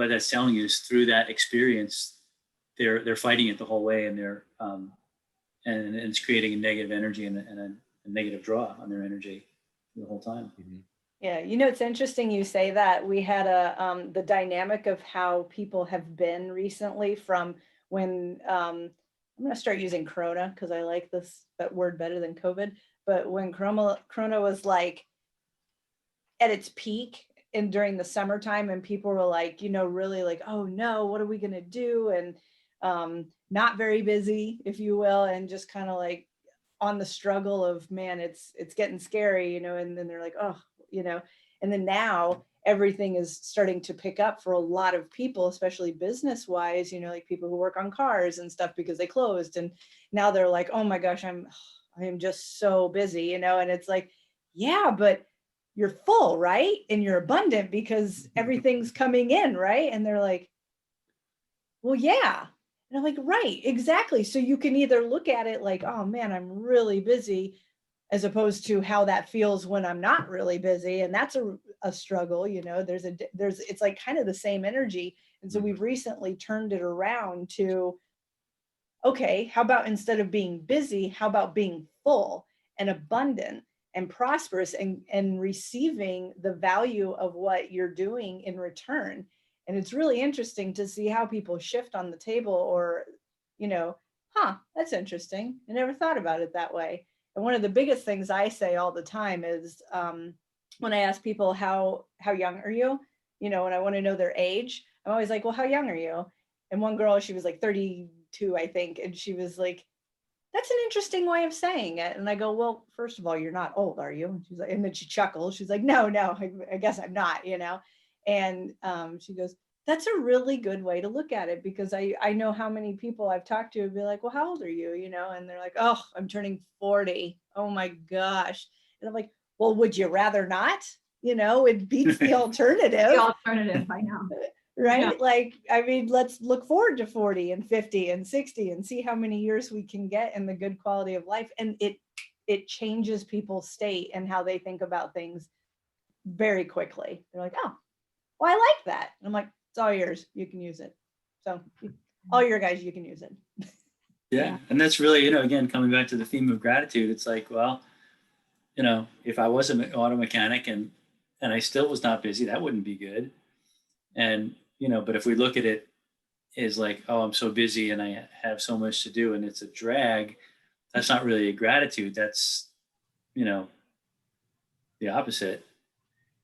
that's telling you is through that experience, they're fighting it the whole way, and they're, and it's creating a negative energy and a negative draw on their energy the whole time. Mm-hmm. Yeah, it's interesting you say that. We had the dynamic of how people have been recently from when I'm going to start using Corona because I like that word better than COVID. But when Corona was like at its peak and during the summertime, and people were like, really like, oh no, what are we going to do? And not very busy, if you will, and just kind of like on the struggle of, man, it's getting scary, and then they're like, oh, and then now everything is starting to pick up for a lot of people, especially business wise, like people who work on cars and stuff because they closed. And now they're like, oh my gosh, I am just so busy, and it's like, yeah, but you're full, right? And you're abundant because everything's coming in, right? And they're like, well, yeah. And I'm like, right, exactly. So you can either look at it like, oh man, I'm really busy, as opposed to how that feels when I'm not really busy. And that's a struggle, it's like kind of the same energy. And so we've recently turned it around to, okay, how about instead of being busy, how about being full and abundant and prosperous and receiving the value of what you're doing in return? And it's really interesting to see how people shift on the table, or, that's interesting. I never thought about it that way. And one of the biggest things I say all the time is when I ask people, how young are you? When I want to know their age, I'm always like, well, how young are you? And one girl, she was like 32, I think. And she was like, that's an interesting way of saying it. And I go, well, first of all, you're not old, are you? And she's like, and then she chuckles. She's like, no, I guess I'm not, And she goes, that's a really good way to look at it, because I know how many people I've talked to would be like, well, how old are you? And they're like, oh, I'm turning 40. Oh my gosh. And I'm like, well, would you rather not? It beats the alternative. The alternative, I know. Right? Yeah. Like, I mean, let's look forward to 40 and 50 and 60 and see how many years we can get in the good quality of life. And it changes people's state and how they think about things very quickly. They're like, oh, well, I like that. And I'm like, it's all yours. You can use it. So all your guys, you can use it. Yeah. And that's really, again, coming back to the theme of gratitude, it's like, well, if I was an auto mechanic and I still was not busy, that wouldn't be good. And, but if we look at it as like, oh, I'm so busy and I have so much to do and it's a drag, that's not really a gratitude. That's, the opposite.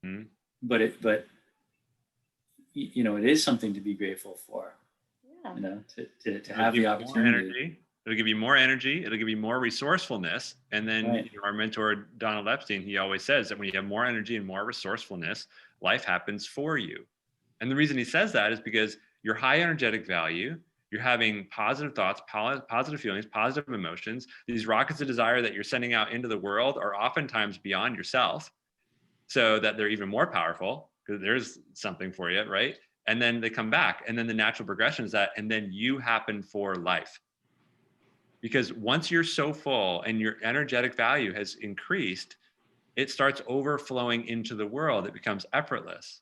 Mm-hmm. But it is something to be grateful for. Yeah. To have the opportunity. It'll give you more energy. It'll give you more resourcefulness. And then Right. Our mentor, Donald Epstein, he always says that when you have more energy and more resourcefulness, life happens for you. And the reason he says that is because your high energetic value You're having positive thoughts, positive feelings, positive emotions. These rockets of desire that you're sending out into the world are oftentimes beyond yourself, so that they're even more powerful because there's something for you, right? And then they come back. And then the natural progression is that, and then you happen for life. Because once you're so full and your energetic value has increased, it starts overflowing into the world. It becomes effortless.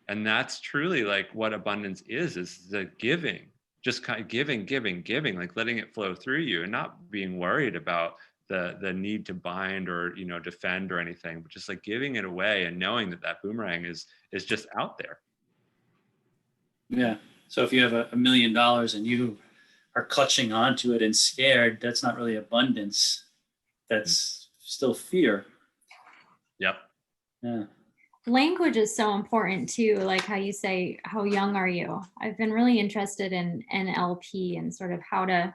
And that's truly like what abundance is the giving, just kind of giving, like letting it flow through you and not being worried about the need to bind or, you know, defend or anything, but just like giving it away and knowing that that boomerang is just out there. Yeah. So if you have $1 million and you are clutching onto it and scared, that's not really abundance. That's still fear. Yep. Yeah. Language is so important too, like how you say, how young are you? I've been really interested in NLP and sort of how to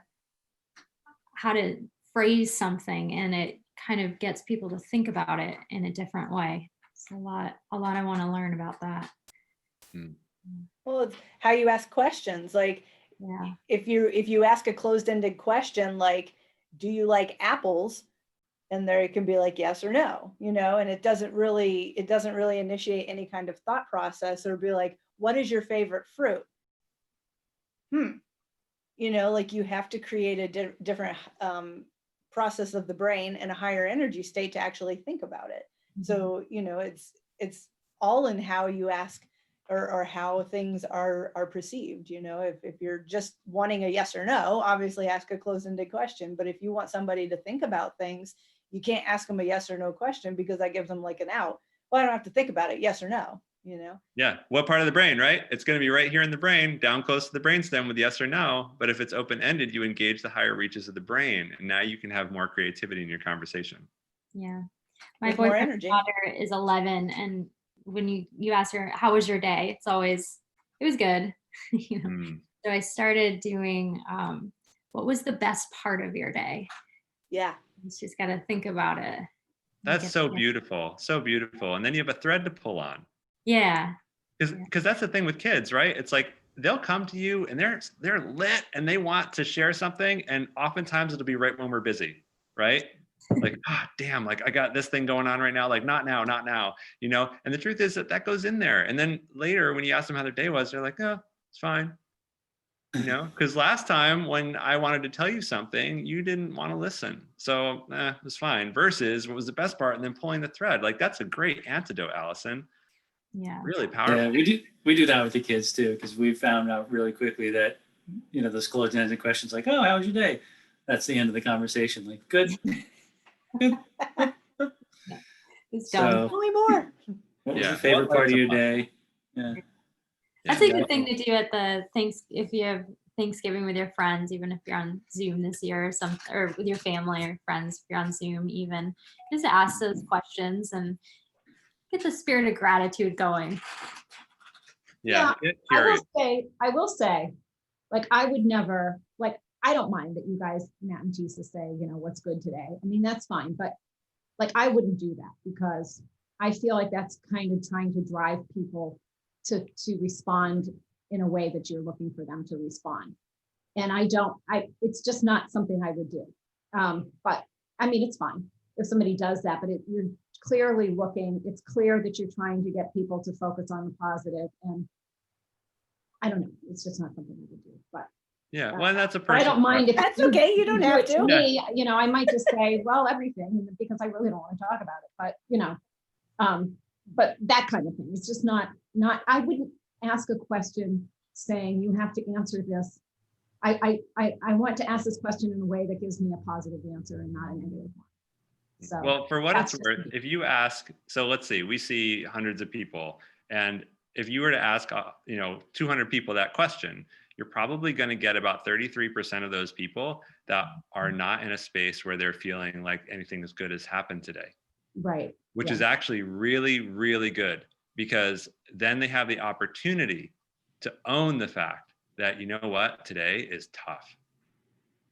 phrase something, and it kind of gets people to think about it in a different way. It's a lot I want to learn about that. Well, it's how you ask questions. Like, Yeah. if you ask a closed-ended question, like, do you like apples? And there it can be like yes or no, you know, and it doesn't really initiate any kind of thought process, or be like, what is your favorite fruit? You know, like you have to create a different process of the brain and a higher energy state to actually think about it. So, you know, it's all in how you ask, or how things are perceived. You know, if you're just wanting a yes or no, obviously ask a closed-ended question. But if you want somebody to think about things, you can't ask them a yes or no question, because that gives them like an out. Well, I don't have to think about it, yes or no, you know? Yeah. What part of the brain, right? It's going to be right here in the brain, down close to the brainstem with yes or no. But if it's open-ended, you engage the higher reaches of the brain, and now you can have more creativity in your conversation. Yeah. My With more boyfriend's energy. daughter is 11, and when you ask her, how was your day? It's always, it was good. You know? So I started doing, what was the best part of your day? Yeah. She's got to think about it. That's so beautiful. So beautiful. And then you have a thread to pull on. Yeah. Because that's the thing with kids, right? It's like they'll come to you and they're lit and they want to share something. And oftentimes it'll be right when we're busy, right? Like, damn, like I got this thing going on right now. Like, not now, you know? And the truth is that goes in there. And then later when you ask them how their day was, they're like, oh, it's fine. You know, because last time when I wanted to tell you something, you didn't want to listen. So it was fine. Versus what was the best part, and then pulling the thread. Like, that's a great antidote, Allison. Yeah. Really powerful. Yeah, we do that with the kids too, because we found out really quickly that, you know, those closed-ended questions like, oh, how was your day? That's the end of the conversation. Like, good. Good. It's done. So, Tell me more. what was your favorite part of your day? Yeah. That's a good thing to do at the if you have Thanksgiving with your friends, even if you're on Zoom this year, or with your family or friends, if you're on Zoom, even just ask those questions and get the spirit of gratitude going. Yeah. I will say, like, I would never, like, I don't mind that you guys, Matt and Jesus, say, you know, what's good today. I mean, that's fine. But like, I wouldn't do that, because I feel like that's kind of trying to drive people to respond in a way that you're looking for them to respond. And it's just not something I would do. But I mean, it's fine if somebody does that, but you're clearly it's clear that you're trying to get people to focus on the positive. And I don't know, it's just not something I would do, but. Yeah, well, that's a But I don't mind if That's okay. You don't have to. Me, you know, I might just say, well, everything, because I really don't want to talk about it. But you know, but that kind of thing. It's just not. I wouldn't ask a question saying you have to answer this. I want to ask this question in a way that gives me a positive answer and not a negative one. So, well, for what it's worth, if you ask, so let's see, we see hundreds of people, and if you were to ask, 200 people that question, you're probably going to get about 33% of those people that are not in a space where they're feeling like anything as good has happened today. Right. Which is actually really, really good, because then they have the opportunity to own the fact that, you know what, today is tough.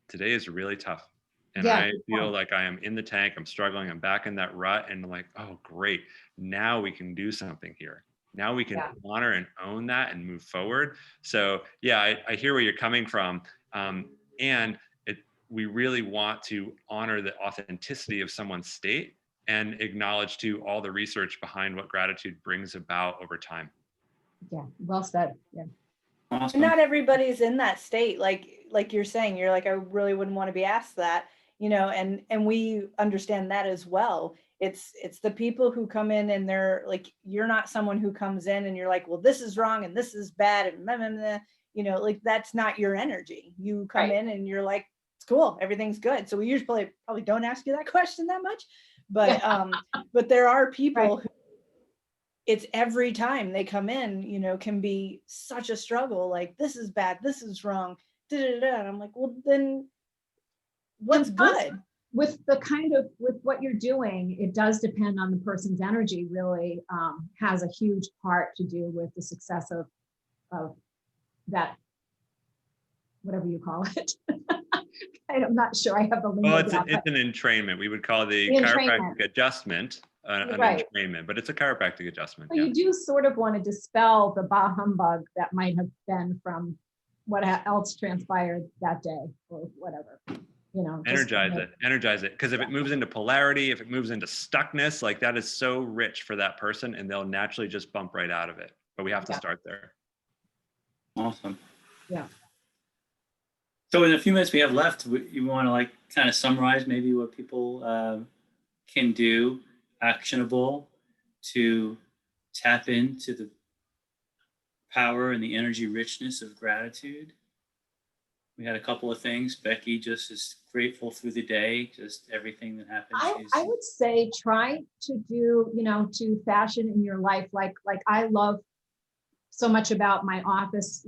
Today is really tough. And I feel like I am in the tank, I'm struggling, I'm back in that rut, and I'm like, oh, great. Now we can do something here. Now we can Yeah. honor and own that and move forward. So yeah, I hear where you're coming from. And we really want to honor the authenticity of someone's state and acknowledge too all the research behind what gratitude brings about over time. Yeah, well said. Yeah. Awesome. And not everybody's in that state. Like you're saying, you're like, I really wouldn't want to be asked that, and we understand that as well. It's the people who come in and they're like, you're not someone who comes in and you're like, well, this is wrong and this is bad and blah, blah, blah. Like that's not your energy. You come Right. in and you're like, it's cool, everything's good. So we usually probably don't ask you that question that much, but but there are people who it's every time they come in, can be such a struggle. Like, this is bad, this is wrong. And I'm like, well, then what's And plus, good? with what you're doing, it does depend on the person's energy, really has a huge part to do with the success of that, whatever you call it. I'm not sure I have the lingo. Well, it's an entrainment. We would call the chiropractic adjustment an entrainment, but it's a chiropractic adjustment. So you do sort of want to dispel the bah humbug that might have been from what else transpired that day or whatever. Energize it. Because if it moves into polarity, if it moves into stuckness, like that is so rich for that person and they'll naturally just bump right out of it. But we have to start there. Awesome. Yeah. So in the few minutes we have left, you want to kind of summarize maybe what people can do, actionable, to tap into the power and the energy richness of gratitude? We had a couple of things. Becky just is grateful through the day, just everything that happens. I would say try to do, to fashion in your life. Like I love so much about my office.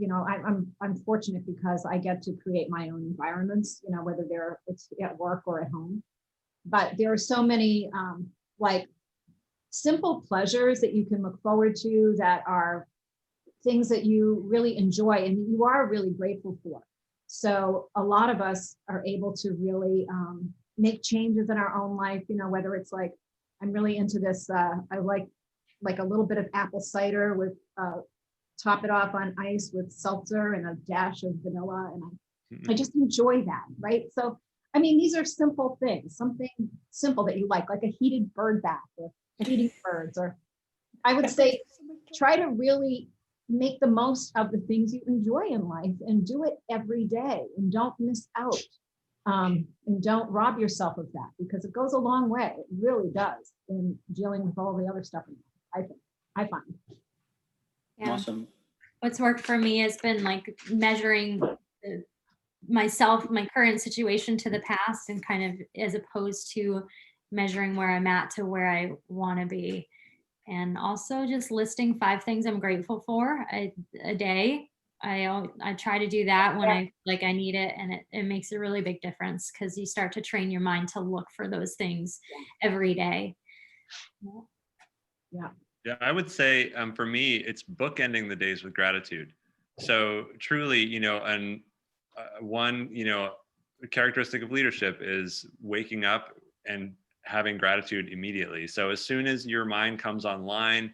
I'm fortunate because I get to create my own environments, whether it's at work or at home. But there are so many simple pleasures that you can look forward to that are things that you really enjoy and you are really grateful for. So a lot of us are able to really make changes in our own life, whether it's like, I'm really into this, I like a little bit of apple cider with, top it off on ice with seltzer and a dash of vanilla. And I just enjoy that, right? So, I mean, these are simple things, something simple that you like a heated bird bath or feeding birds, or I would say try to really make the most of the things you enjoy in life and do it every day and don't miss out. And don't rob yourself of that because it goes a long way. It really does in dealing with all the other stuff. I find. Yeah. Awesome. What's worked for me has been measuring myself, my current situation to the past, and kind of as opposed to measuring where I'm at to where I want to be. And also just listing 5 things I'm grateful for a day. I try to do that when I I need it, and it makes a really big difference because you start to train your mind to look for those things every day. Yeah. Yeah, I would say for me, it's bookending the days with gratitude. So truly, one, characteristic of leadership is waking up and having gratitude immediately. So as soon as your mind comes online,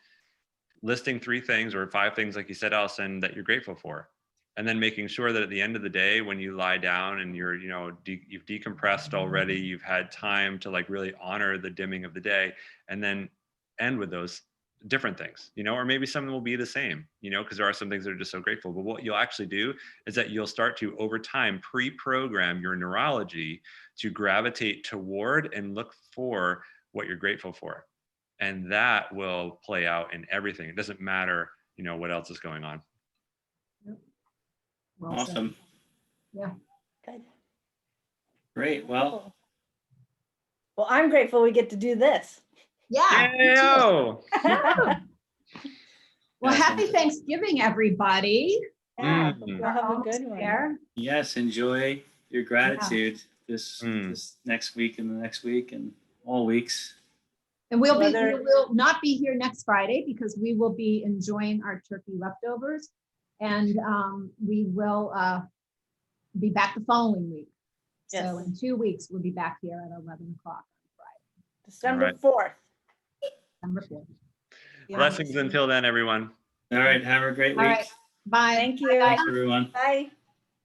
listing 3 things or 5 things, like you said, Allison, that you're grateful for. And then making sure that at the end of the day, when you lie down and you're, you've decompressed already, you've had time to really honor the dimming of the day, and then end with those different things, or maybe some of them will be the same, because there are some things that are just so grateful. But what you'll actually do is that you'll start to, over time, pre-program your neurology to gravitate toward and look for what you're grateful for. And that will play out in everything. It doesn't matter, what else is going on. Well awesome. Said. Yeah. Good. Great. Well, I'm grateful we get to do this. Yeah. Yeah. Well, happy Thanksgiving, everybody. Yeah, Mm. we'll have a good one. There. yes, enjoy your gratitude this next week and the next week and all weeks. And we will not be here next Friday because we will be enjoying our turkey leftovers, and we will be back the following week. Yes. So in 2 weeks, we'll be back here at 11 o'clock on Friday. December 4th. December 4th. Yeah. Blessings until then, everyone. All right. Have a great All week. right. Bye. Thank you. Bye. Thanks, everyone. Bye.